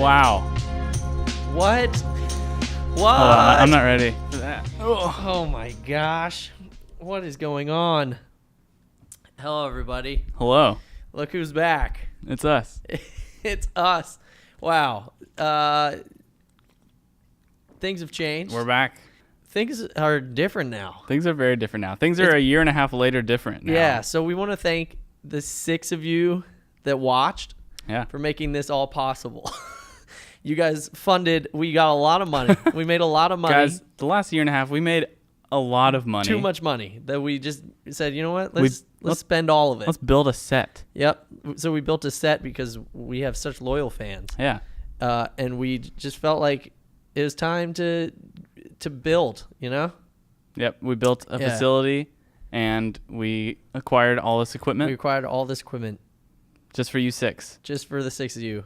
Wow. What? Hold on, I'm not ready for that. Oh my gosh. What is going on? Hello, everybody. Hello. Look who's back. It's us. It's us. Wow. Things have changed. We're back. Things are different now. Things are very different now. Things are a year and a half later different now. Yeah, so we want to thank the 6 of you that watched Yeah. for making this all possible. You guys funded. We got a lot of money. We made a lot of money. Guys, the last year and a half, we made a lot of money. Too much money that we just said, you know what? Let's spend all of it. Let's build a set. Yep. So we built a set because we have such loyal fans. Yeah. And we just felt like it was time to build, you know? Yep. We built a facility and we acquired all this equipment. We acquired all this equipment Just for you 6. just for the 6 of you.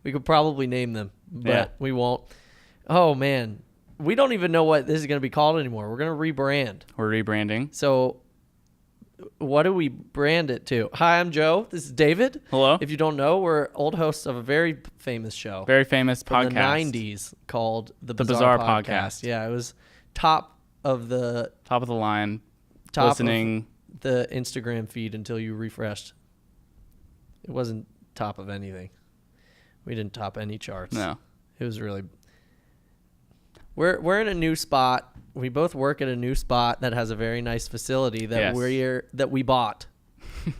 We could probably name them, but Yeah. we won't. Oh man. We don't even know what this is going to be called anymore. We're going to rebrand. We're rebranding. So what do we brand it to? Hi, I'm Joe. This is David. Hello. If you don't know, we're old hosts of a very famous show. Very famous from podcast. the 90s called The Bizarre Bizarre Podcast. Yeah, it was top of the Top of the line. top Listening. of the Instagram feed until you refreshed. It wasn't top of anything. We didn't top any charts. No. It was really. We're in a new spot. We both work at a new spot that has a very nice facility that Yes. we bought.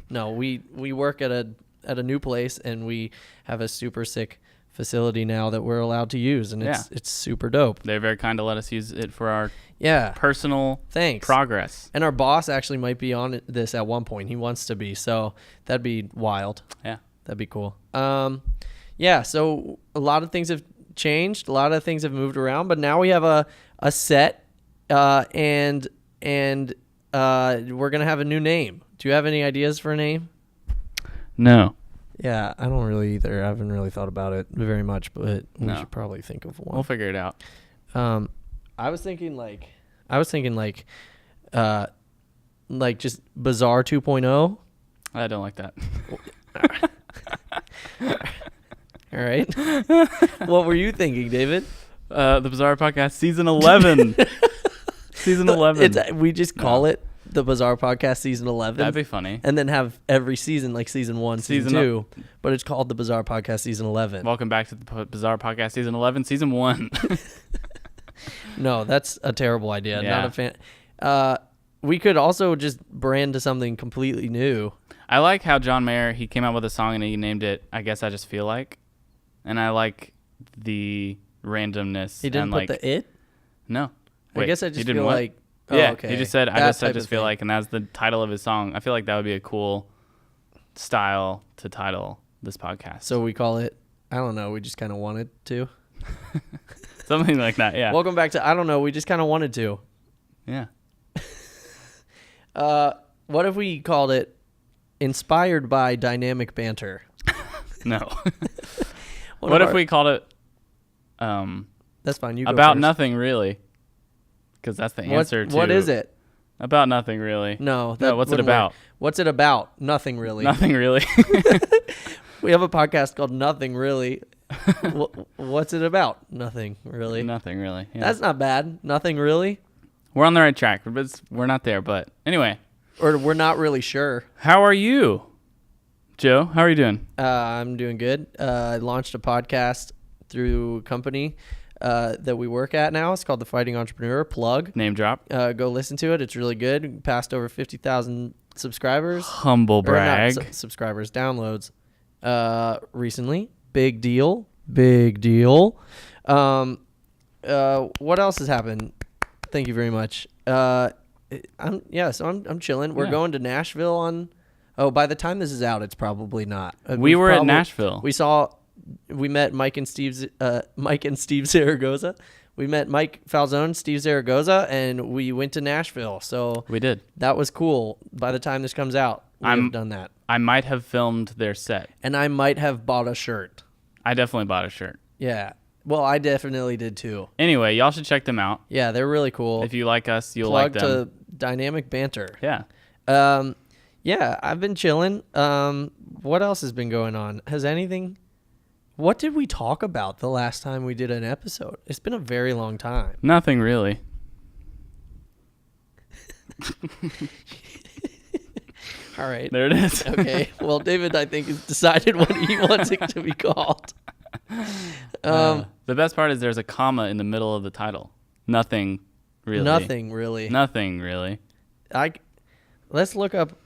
No, we work at a new place and we have a super sick facility now that we're allowed to use, and it's super dope. They're very kind to let us use it for our Yeah. personal Thanks. progress. And our boss actually might be on this at one point. He wants to be, so that'd be wild. Yeah. That'd be cool. Yeah, so a lot of things have changed. A lot of things have moved around, but now we have a set, and we're gonna have a new name. Do you have any ideas for a name? No. Yeah, I don't really either. I haven't really thought about it very much, but we No. should probably think of one. We'll figure it out. I was thinking like just Bizarre 2.0. I don't like that. All right. What were you thinking, David? The Bizarre Podcast, Season 11. Season 11. We just call it the Bizarre Podcast Season 11. That'd be funny. And then have every season like Season 1, Season 2. But it's called the Bizarre Podcast Season 11. Welcome back to the Bizarre Podcast, Season 11, Season 1. No, that's a terrible idea. Yeah. Not a fan. We could also just brand to something completely new. I like how John Mayer, he came out with a song and he named it I Guess I Just Feel Like. And I like the randomness. He didn't and put like, the it? No. I guess I he just didn't feel what? like... Oh, Yeah, okay. he just said, I That Guess I type Just of Feel thing. Like, and that's the title of his song. I feel like that would be a cool style to title this podcast. So we call it, I don't know, we just kind of wanted to. Something like that, yeah. Welcome back to, I don't know, we just kind of wanted to. Yeah. What if we called it Inspired by Dynamic Banter? No. One What of if our- we called it That's fine, you go About first. Nothing Really? Because that's the answer to... What is it? About Nothing Really. No. What's it wouldn't about? work. What's it about? Nothing really. Nothing really. We have a podcast called Nothing Really. What's it about? Nothing really. Nothing really. Yeah. That's not bad. Nothing really. We're on the right track, but we're not there. But anyway, Or we're not really sure. how are you, Joe? How are you doing? I'm doing good. I launched a podcast through a company that we work at now. It's called The Fighting Entrepreneur. Plug. Name drop. Go listen to it. It's really good. Passed over 50,000 subscribers. Humble Or not brag. subscribers, downloads recently. Big deal. Big deal. What else has happened? Thank you very much. So I'm chilling. We're Yeah. going to Nashville on. Oh, by the time this is out, it's probably not. We were at Nashville. We met Mike and Steve Zaragoza. We met Mike Falzone, Steve Zaragoza, and we went to Nashville. So We did. that was cool. By the time this comes out, we've done that. I might have filmed their set. And I might have bought a shirt. I definitely bought a shirt. Yeah. Well, I definitely did too. Anyway, y'all should check them out. Yeah, they're really cool. If you like us, you'll Plug like them. to Dynamic Banter. Yeah. Yeah, I've been chilling. What else has been going on? Has anything? What did we talk about the last time we did an episode? It's been a very long time. Nothing really. All right. There it is. Okay. Well, David, I think, has decided what he wants it to be called. The best part is there's a comma in the middle of the title. Nothing really. Nothing really. Nothing really. Let's look up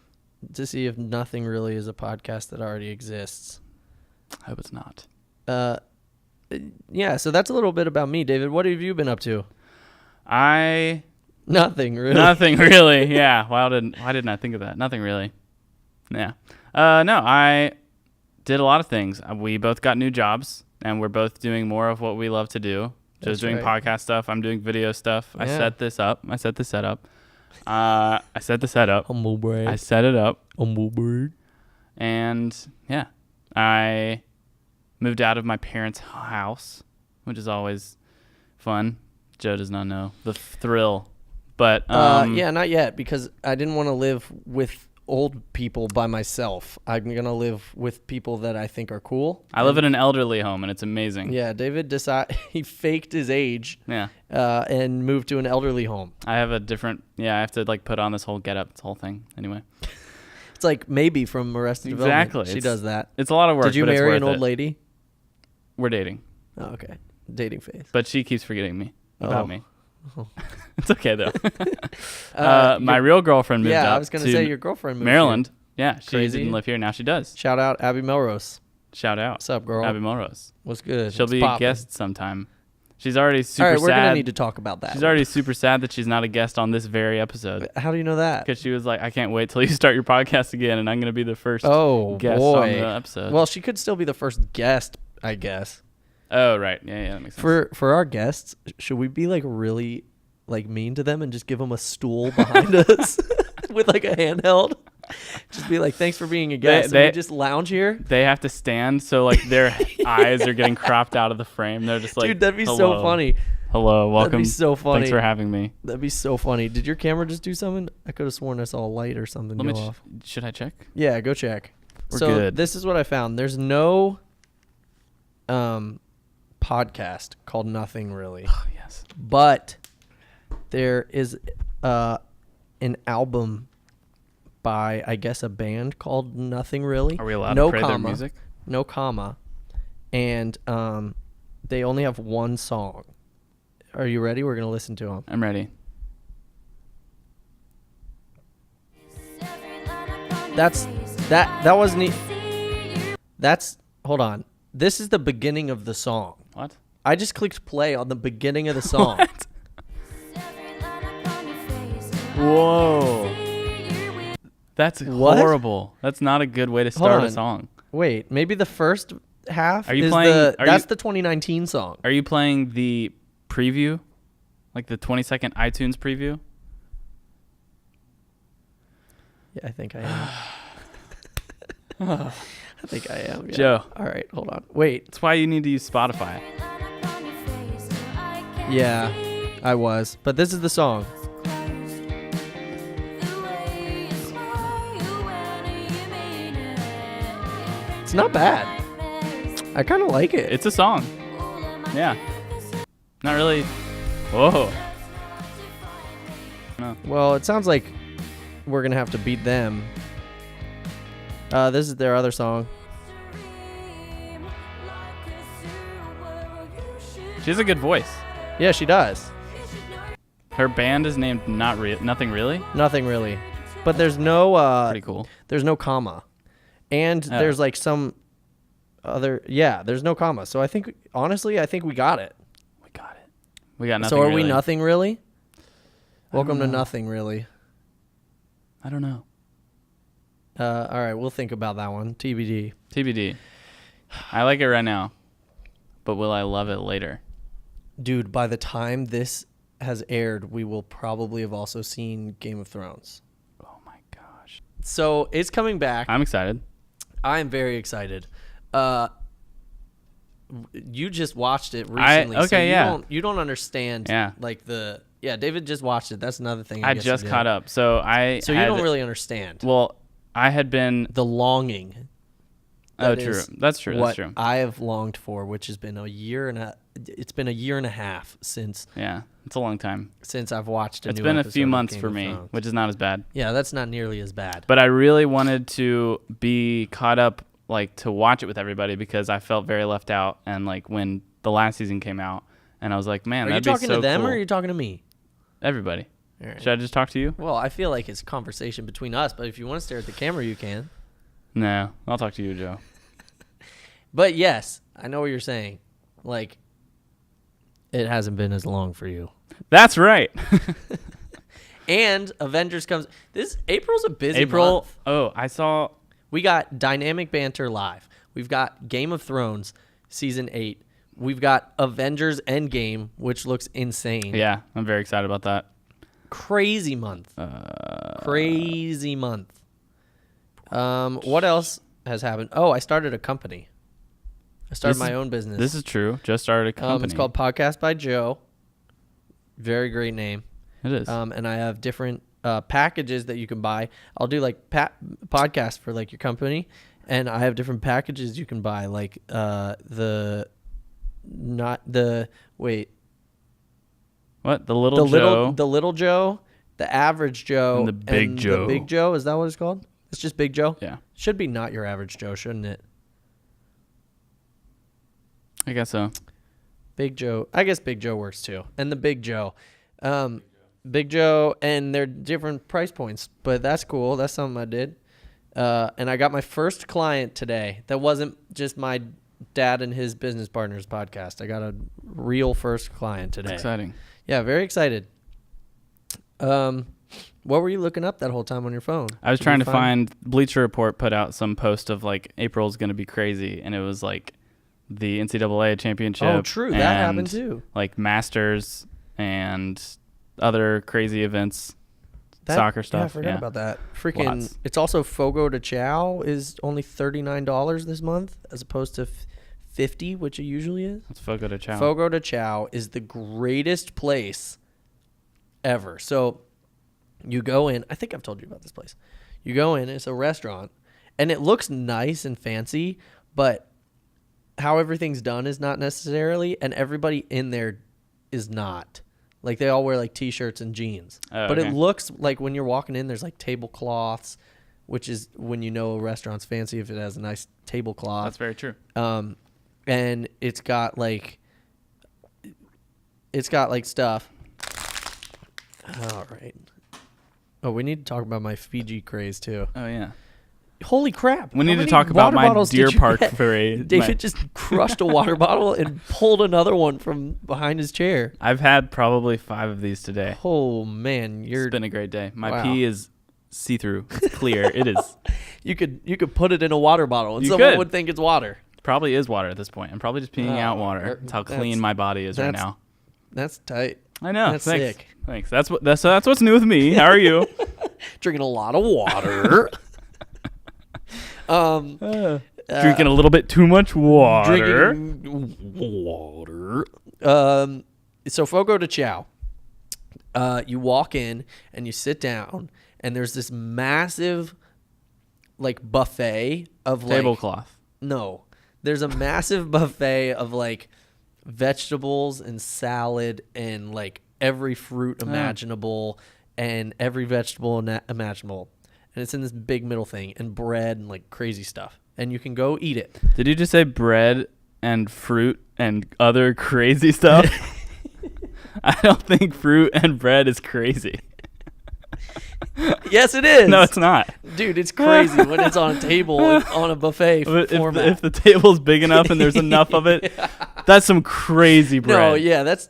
to see if Nothing Really is a podcast that already exists. I hope it's not. Yeah, so that's a little bit about me, David. What have you been up to? Nothing really. Nothing really. Yeah. Why didn't I think of that? Nothing really. Yeah. No, I did a lot of things. We both got new jobs, and we're both doing more of what we love to do. Just doing podcast stuff. I'm doing video stuff. Yeah. I set the setup. I set the setup. Humble brag. I set it up. Humble brag. And yeah, I moved out of my parents' house, which is always fun. Joe does not know the thrill, but yeah, not yet, because I didn't want to live with old people by myself. I'm gonna live with people that I think are cool. I live in an elderly home, and it's amazing. Yeah, David he faked his age. Yeah. And moved to an elderly home. I have a different. Yeah, I have to like put on this whole getup, this whole thing. Anyway. It's like Maybe from Arrested Development. Exactly. She does that. It's a lot of work. Did you marry an old lady? We're dating. Oh, okay. Dating phase. But she keeps forgetting me about me. Oh. It's okay though. My real girlfriend moved out. Yeah, I was gonna say your girlfriend moved Maryland. Here. Yeah, she Crazy. didn't live here. Now she does. Shout out Abby Melrose. Shout out. What's up, girl? Abby Melrose. What's good? She'll be a guest sometime. She's already super sad. All right, we're gonna need to talk about that. She's already super sad that she's not a guest on this very episode. How do you know that? Because she was like, I can't wait till you start your podcast again, and I'm gonna be the first guest on the episode. Well, she could still be the first guest, I guess. Oh right, yeah, that makes sense. For our guests, should we be like really like mean to them and just give them a stool behind us with like a handheld? Just be like, thanks for being a guest. They just lounge here. They have to stand, so like their eyes are getting cropped out of the frame. They're just like, dude, that'd be so funny. Hello, welcome. That'd be so funny. Thanks for having me. That'd be so funny. Did your camera just do something? I could have sworn I saw a light or something go off. Should I check? Yeah, go check. We're good. This is what I found. There's no podcast called Nothing Really. Oh, yes. But there is an album by, I guess, a band called Nothing Really. Are we allowed to play their music? No comma. And they only have one song. Are you ready? We're going to listen to them. I'm ready. That wasn't hold on. This is the beginning of the song. What? I just clicked play on the beginning of the song. What? Whoa. That's horrible. That's not a good way to start a song. Wait, maybe the first half are you playing, that's the 2019 song. Are you playing the preview? Like the 20-second iTunes preview? Yeah, I think I am. I think I am. Yeah. Joe. All right, hold on. Wait. That's why you need to use Spotify. Yeah, I was. But this is the song. It's not bad. I kind of like it. It's a song. Yeah. Not really. Whoa. No. Well, it sounds like we're going to have to beat them. This is their other song. She has a good voice. Yeah, she does. Her band is named Nothing Really? Nothing Really. But there's no pretty cool. There's no comma. And there's like some other there's no comma. So I think honestly, I think we got it. We got Nothing So are Really. we Nothing Really? Welcome to Nothing Really. I don't know. All right, we'll think about that one. TBD. TBD. I like it right now, but will I love it later? Dude, by the time this has aired, we will probably have also seen Game of Thrones. Oh my gosh. So it's coming back. I'm excited. I am very excited. You just watched it recently. You don't understand. Yeah. Like David just watched it. That's another thing. I just caught up. So you don't really understand. Well, I had been the longing. true. That's true. What That's true. I have longed for, which has been it's been a year and a half since. Yeah, it's a long time. Since I've watched It's been a few months for me, which is not as bad. Yeah, that's not nearly as bad. But I really wanted to be caught up, like to watch it with everybody because I felt very left out. And like when the last season came out, and I was like, man, that'd be so cool. Are you talking to them or are you talking to me? Everybody. Right. Should I just talk to you? Well, I feel like it's a conversation between us, but if you want to stare at the camera, you can. No, I'll talk to you, Joe. But yes, I know what you're saying. Like, it hasn't been as long for you. That's right. And Avengers comes. April's a busy month. Oh, I saw. We got Dynamic Banter Live. We've got Game of Thrones Season 8. We've got Avengers Endgame, which looks insane. Yeah, I'm very excited about that. Crazy month. Crazy month. What else has happened? Oh, I started a company. I started my own business. This is true. Just started a company. It's called Podcast by Joe. Very great name. It is. And I have different packages that you can buy. I'll do like podcasts for like your company, and I have different packages you can buy, like What? The little Joe? The little Joe, the average Joe, and the big Joe. The big Joe, is that what it's called? It's just Big Joe? Yeah. Should be not your average Joe, shouldn't it? I guess so. Big Joe. I guess Big Joe works too. And the Big Joe. Big Joe, and they're different price points, but that's cool. That's something I did. And I got my first client today. That wasn't just my dad and his business partners podcast. I got a real first client today. That's exciting. Yeah, very excited. What were you looking up that whole time on your phone? I was trying to find Bleacher Report put out some post of like April's going to be crazy, and it was like the NCAA championship. Oh, true. That happened too. Like Masters and other crazy events, soccer stuff. Yeah, I forgot about that. Freaking, lots. It's also Fogo de Chao is only $39 this month as opposed to $50, which it usually is. That's Fogo de Chao. Fogo de Chao is the greatest place ever. So you go in. I think I've told you about this place. You go in. It's a restaurant, and it looks nice and fancy, but how everything's done is not necessarily, and everybody in there is not. Like, they all wear, like, T-shirts and jeans. Oh, but okay. it looks like when you're walking in, there's, like, tablecloths, which is when you know a restaurant's fancy if it has a nice tablecloth. That's very true. And it's got, like, stuff. All right. Oh, we need to talk about my Fiji craze, too. Oh, yeah. Holy crap. We need to talk about my Deer Park parade. David just crushed a water bottle and pulled another one from behind his chair. I've had probably 5 of these today. Oh, man. It's been a great day. My pee is see-through. It's clear. It is. You could put it in a water bottle and someone would think it's water. Probably is water at this point. I'm probably just peeing out water. That's how clean my body is right now. That's tight. I know. That's Thanks. sick. Thanks. That's what's new with me. How are you? Drinking a lot of water. Drinking a little bit too much water. So Fogo de Chao. You walk in and you sit down, and there's this massive, like, buffet of tablecloth. No, there's a massive buffet of like vegetables and salad and like every fruit imaginable and every vegetable imaginable. And it's in this big middle thing, and bread and like crazy stuff. And you can go eat it. Did you just say bread and fruit and other crazy stuff? I don't think fruit and bread is crazy. Yes, it is. No, it's not. Dude, it's crazy when it's on a table on a buffet format. If the table's big enough and there's enough of it, that's some crazy bread. No, yeah, that's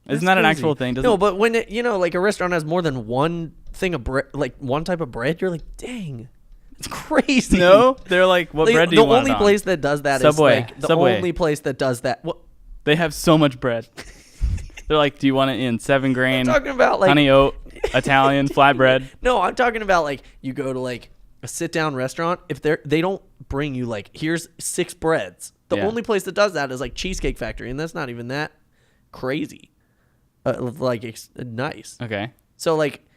isn't that crazy. An actual thing? No, but when it, like a restaurant has more than one thing of bread, like one type of bread, you're like, dang, it's crazy. No, they're like, what bread do you want? The only place that does that is like the only place that does that. What? They have so much bread. They're like, do you want it in 7-grain? I'm talking about like honey oat, Italian flatbread. No, I'm talking about like you go to like a sit-down restaurant. If they don't bring you like, here's 6 breads. The only place that does that is like Cheesecake Factory, and that's not even that crazy. Like it's nice. Okay. So like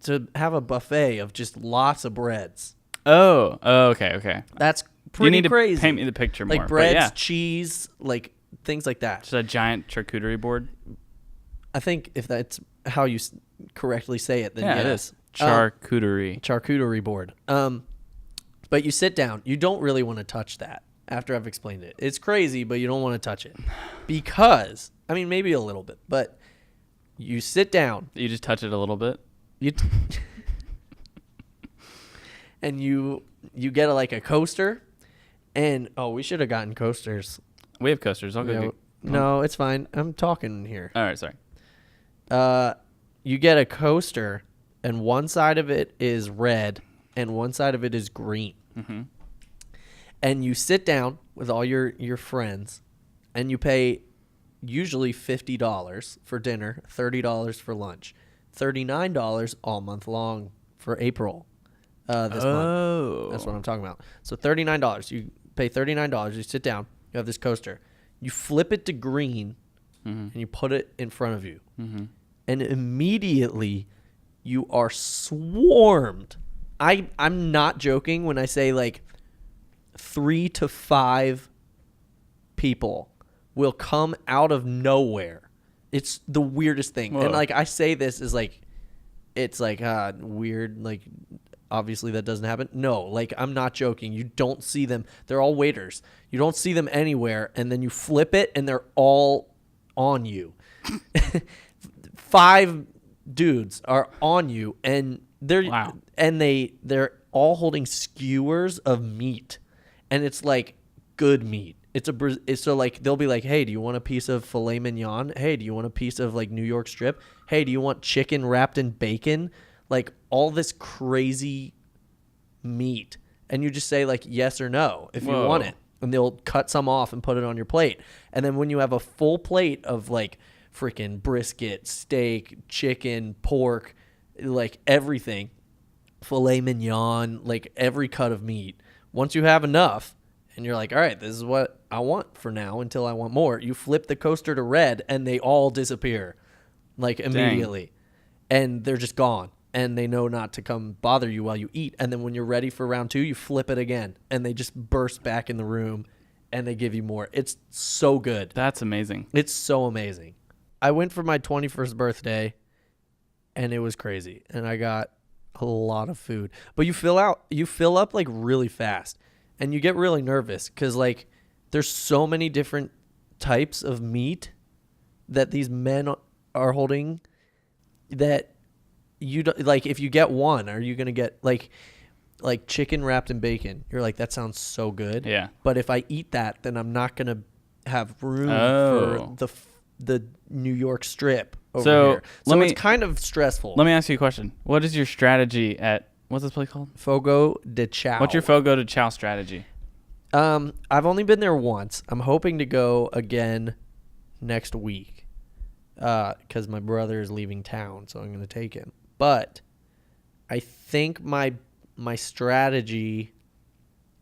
to have a buffet of just lots of breads. Oh, okay. That's pretty you need crazy. to paint me the picture more. Like but breads, yeah, cheese, like things like that. just a giant charcuterie board. I think if that's how you correctly say it, then Yeah, yes. it is charcuterie. Charcuterie board. But you sit down. You don't really want to touch that after I've explained it. It's crazy, but you don't want to touch it because, I mean, maybe a little bit, but you sit down. You just touch it a little bit. And you get a coaster, and we should have gotten coasters. We have coasters. I'll go. Get, no, it's fine. I'm talking here. all right, sorry. You get a coaster, and one side of it is red, and one side of it is green. Mm-hmm. And you sit down with all your friends, and you pay usually $50 for dinner, $30 for lunch, $39 all month long for April. This month. That's what I'm talking about. So $39. You pay $39. You sit down. You have this coaster. You flip it to green, and you put it in front of you. Mm-hmm. And immediately you are swarmed. I'm not joking when I say 3 to 5 people will come out of nowhere. It's the weirdest thing. Whoa. And I say this is it's weird, obviously that doesn't happen. No, I'm not joking. You don't see them. They're all waiters. You don't see them anywhere, and then you flip it and they're all on you. 5 dudes are on you, and they're all holding skewers of meat, and it's good meat. They'll be like, hey, do you want a piece of filet mignon? Hey, do you want a piece of New York strip? Hey, do you want chicken wrapped in bacon? All this crazy meat, and you just say yes or no if you want it, and they'll cut some off and put it on your plate. And then when you have a full plate of freaking brisket, steak, chicken, pork, everything, filet mignon, every cut of meat, once you have enough and you're all right, this is what I want for now until I want more, you flip the coaster to red and they all disappear immediately. Dang. And they're just gone, and they know not to come bother you while you eat. And then when you're ready for round 2, you flip it again, and they just burst back in the room and they give you more. It's so good. That's amazing. It's so amazing. I went for my 21st birthday, and it was crazy, and I got a lot of food. But you fill up really fast, and you get really nervous because there's so many different types of meat that these men are holding that you if you get one, are you gonna get like chicken wrapped in bacon? You're that sounds so good. Yeah. But if I eat that, then I'm not gonna have room for the New York strip over here. So it's kind of stressful. Let me ask you a question. What is your strategy at, what's this place called? Fogo de Chao. What's your Fogo de Chao strategy? I've only been there once. I'm hoping to go again next week because my brother is leaving town, so I'm going to take him. But I think my strategy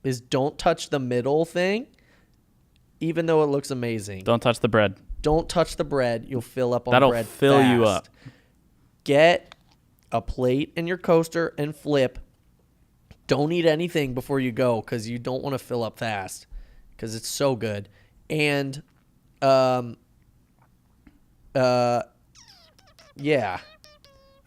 is don't touch the middle thing, even though it looks amazing. Don't touch the bread. Don't touch the bread. You'll fill up on That'll bread fill fast. you up. Get a plate in your coaster and flip. Don't eat anything before you go because you don't want to fill up fast because it's so good. And, yeah,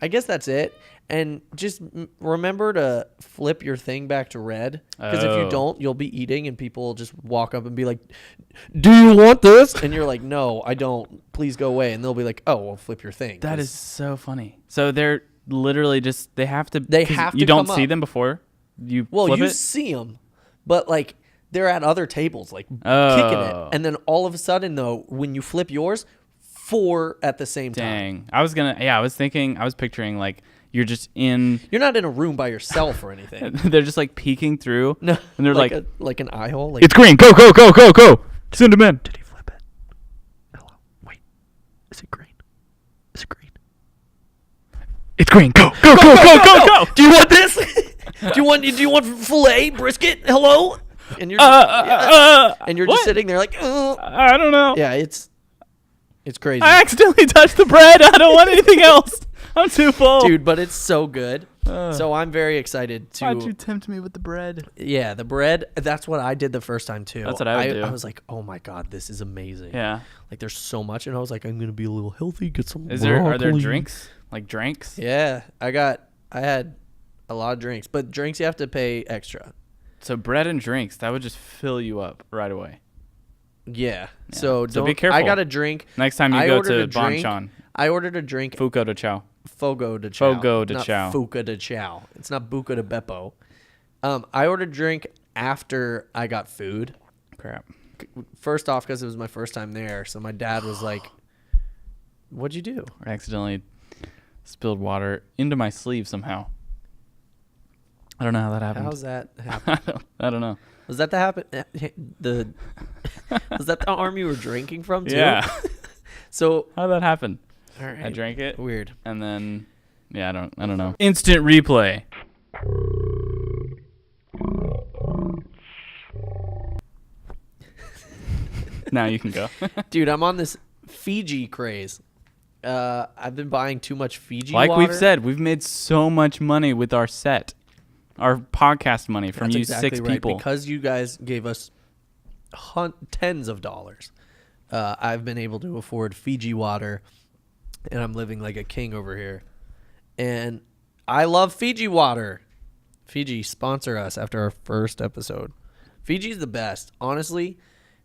I guess that's it. And just remember to flip your thing back to red because if you don't, you'll be eating and people will just walk up and be like, do you want this? And you're like, no, I don't. Please go away. And they'll be like, oh, well, flip your thing. That is so funny. So they're literally just, they have to you don't come see up. them before you Well, flip you it? see them, but they're at other tables kicking it. And then all of a sudden, though, when you flip yours, 4 at the same time. Dang. I was picturing you're just in. You're not in a room by yourself or anything. They're just peeking through. No, and they're like an eye hole. it's green. Go. Send them in. Did he flip it? Hello. Wait. Is it green? Is it green? It's green. Go. Do you want this? do you want filet brisket? Hello. And you're just, what? sitting there I don't know. Yeah, it's crazy. I accidentally touched the bread. I don't want anything else. I'm too full. Dude, but it's so good. So I'm very excited to. Why'd you tempt me with the bread? Yeah, the bread. That's what I did the first time too. That's what I would do. I was like, oh my god, this is amazing. Yeah. Like there's so much, and I was like, I'm gonna be a little healthy. Get some. Are there broccoli. drinks? Like drinks? Yeah, I had a lot of drinks, but drinks you have to pay extra. So bread and drinks, that would just fill you up right away. Yeah. So So be careful. I got a drink. Next time you I go ordered to a drink. Bonchon, I ordered a drink. Fuko de Chao. Fogo de Chao. Fogo de not Chao. Fuca de Chao. It's not Buca de Beppo. I ordered a drink after I got food. Crap. First off, because it was my first time there, so my dad was like, "What'd you do?" I accidentally spilled water into my sleeve somehow. I don't know how that happened. How's that happen? I don't know. Was that was that the arm you were drinking from too? Yeah. So How'd that happen? all right. I drank it. Weird. And then, yeah, I don't know. Instant replay. Now you can go. Dude, I'm on this Fiji craze. I've been buying too much Fiji Like water. we've said, we've made so much money with our set, our podcast money from That's you exactly 6 right, people. because you guys gave us tens of dollars. I've been able to afford Fiji water, and I'm living like a king over here. And I love Fiji water. Fiji, sponsor us after our first episode. Fiji's the best, honestly.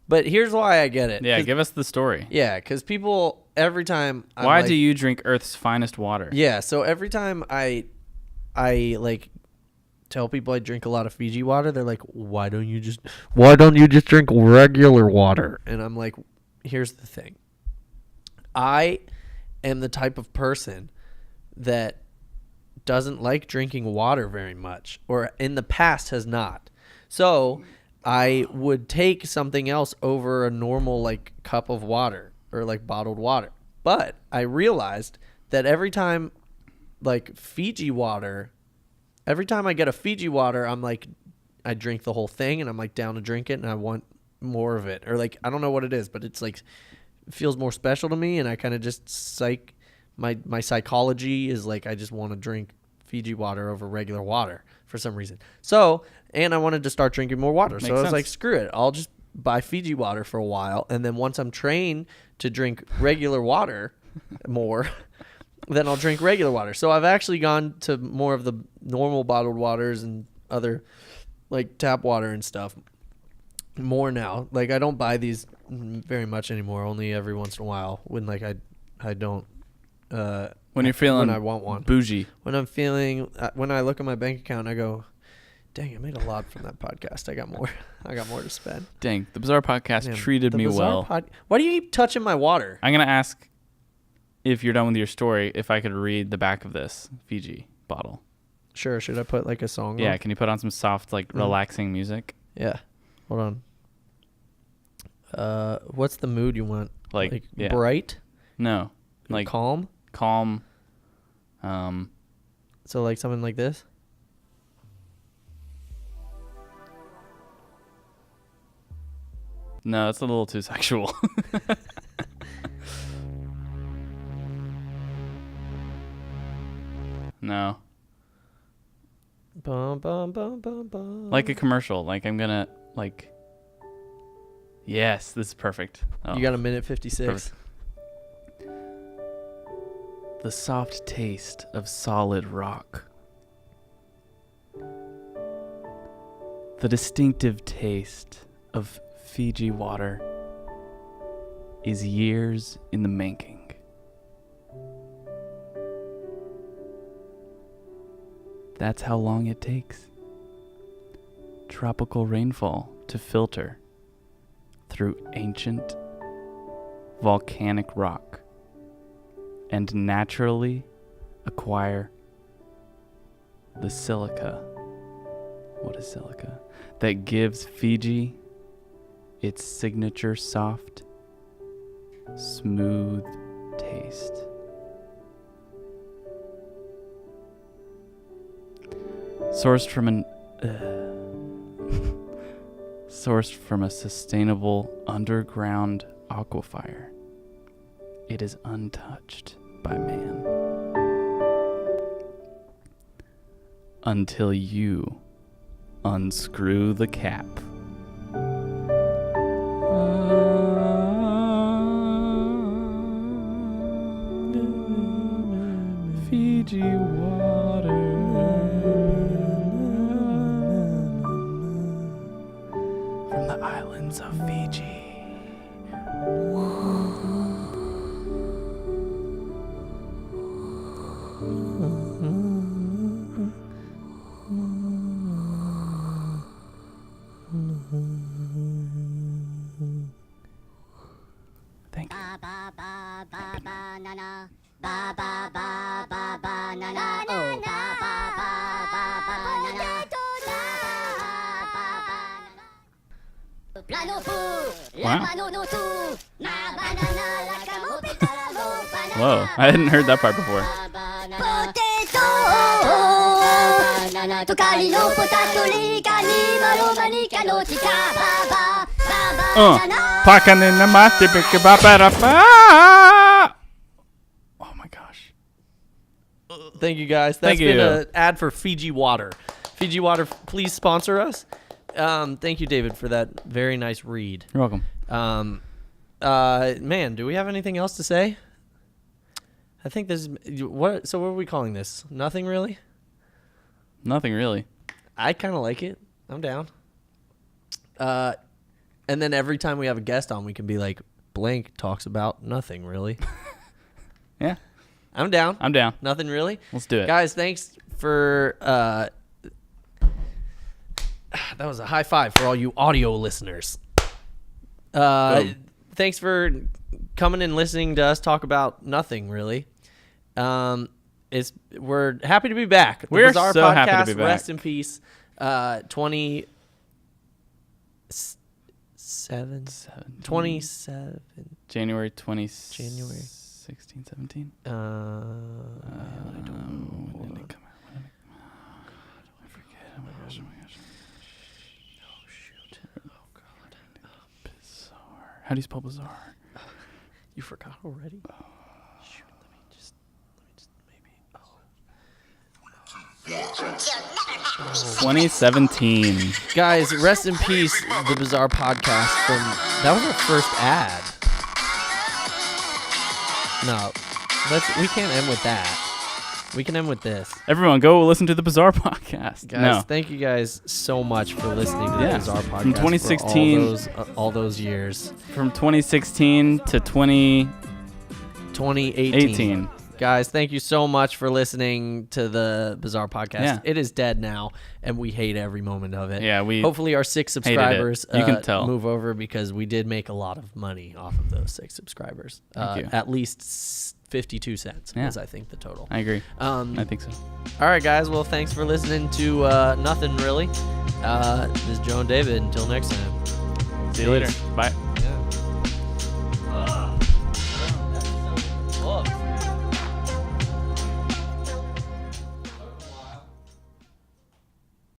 But here's why I get it. Yeah, give us the story. Yeah, because people, every time... Why do you drink Earth's finest water? Yeah, so every time I like tell people I drink a lot of Fiji water, they're like, why don't you just drink regular water? And I'm like, here's the thing. I am the type of person that doesn't like drinking water very much, or in the past has not. So I would take something else over a normal like cup of water or like bottled water. But I realized that every time like Fiji water, every time I get a Fiji water, I'm like, I drink the whole thing and I'm like down to drink it and I want more of it. Or like, I don't know what it is, but it's like, it feels more special to me. And I kind of just my psychology is like, I just want to drink Fiji water over regular water for some reason. So, and I wanted to start drinking more water. So I was like, screw it. I'll just buy Fiji water for a while. And then once I'm trained to drink regular water more, then I'll drink regular water. So I've actually gone to more of the normal bottled waters and other like tap water and stuff more now. Like I don't buy these very much anymore, only every once in a while when like I don't when you're feeling when I want one. bougie. When I'm feeling when I look at my bank account, I go, dang, I made a lot from that podcast. I got more to spend. Dang, the Bizarre Podcast Man, treated the me Bizarre well. Why do you keep touching my water? I'm going to ask, if you're done with your story, if I could read the back of this Fiji bottle. Sure. Should I put like a song Yeah, on? can you put on some soft, like, relaxing music? Yeah. Hold on. What's the mood you want? Like yeah. Bright? No. Like calm? Calm. So like something like this? No, it's a little too sexual. No. Bum, bum, bum, bum, bum. Like a commercial. Like I'm gonna like. Yes, this is perfect. Oh, You got a minute 56. perfect. The soft taste of solid rock. The distinctive taste of Fiji water is years in the making. That's how long it takes. Tropical rainfall to filter through ancient volcanic rock and naturally acquire the silica. What is silica? That gives Fiji its signature soft, smooth taste. Sourced from a sustainable underground aquifer, it is untouched by man. until you unscrew the cap. Fiji water from the islands of Fiji. Thank you. Ba ba ba banana. Ba ba ba ba banana. Oh, ba ba ba ba banana. Plano fu, la Wow. mano no tu, ma banana la camope para mo banana. Whoa, I hadn't heard that part before. Potato, banana to cari no potato li cani malo manica no tica ba ba banana. Pakan in the mati Oh my gosh. Thank you guys. That's Thank been you. an ad for Fiji Water. Fiji Water, please sponsor us. Thank you, David, for that very nice read. You're welcome. Man, do we have anything else to say? I think this is what. So what are we calling this? Nothing really. Nothing really. I kind of like it. I'm down. And then every time we have a guest on, we can be like, blank talks about nothing really. Yeah, I'm down. I'm down. Nothing really. Let's do it. Guys, thanks for that was a high five for all you audio listeners. Boom. Thanks for coming and listening to us talk about nothing really. We're happy to be back. The We're Bizarre so Podcast, happy to be back. Rest in peace. 27. January 20. January. 16, 17. I don't know. When did it come out? I forget. Oh my gosh. Oh shoot. Oh god. Bizarre. How do you spell bizarre? You forgot already? Shoot, let me just maybe. 2017. Guys, rest in peace, the Bizarre Podcast. That was our first ad. No, we can't end with that. We can end with this. Everyone, go listen to the Bizarre Podcast. Guys, thank you guys so much for listening to the Yeah. Bizarre Podcast. From 2016 for all those years. From 2016 to 2018. Guys, thank you so much for listening to the Bizarre Podcast. Yeah. It is dead now, and we hate every moment of it. Yeah, we hopefully our 6 hated it. subscribers You can tell. move over because we did make a lot of money off of those 6 subscribers. Thank you. At least 52 cents Yeah. is, I think, the total. I agree. I think so. All right, guys. Well, thanks for listening to Nothing Really. This is Joe and David. Until next time. See you later. Bye.